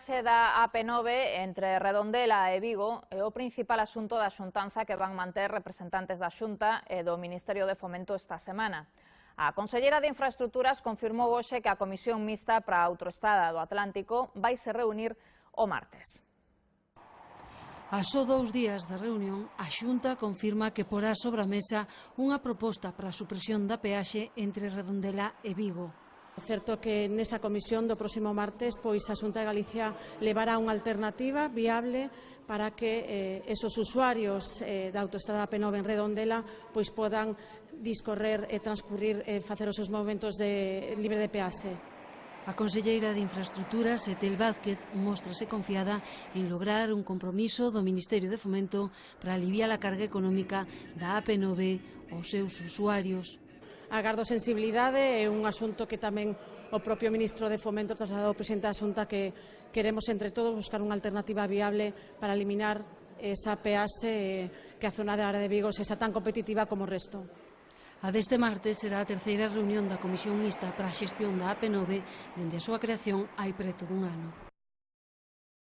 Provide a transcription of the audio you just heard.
Da AP9 entre Redondela e Vigo é o principal asunto da xuntanza que van manter representantes da Xunta e do Ministerio de Fomento esta semana. A conselleira de Infraestructuras confirmou hoxe que a Comisión Mixta para a Autoestrada do Atlántico vai se reunir o martes. A só 2 días da reunión, a Xunta confirma que porá sobre a mesa unha proposta para a supresión da peaxe entre Redondela e Vigo. É certo que nesa comisión do próximo martes pois a Xunta de Galicia levará unha alternativa viable para que esos usuarios da autoestrada AP9 en Redondela pois podan discorrer e transcurrir e facer os seus movementos libre de peaxe. A conselleira de Infraestructuras, Etel Vázquez, móstrase confiada en lograr un compromiso do Ministerio de Fomento para aliviar a carga económica da AP9 aos seus usuarios. Agardo sensibilidade, é un asunto que tamén o propio Ministro de Fomento trasladou ao presidente da Xunta que queremos entre todos buscar unha alternativa viable para eliminar esa peaxe que a zona de área de Vigo sexa tan competitiva como o resto. A deste martes será a terceira reunión da Comisión Mixta para a xestión da AP9 dende a súa creación hai preto dun ano.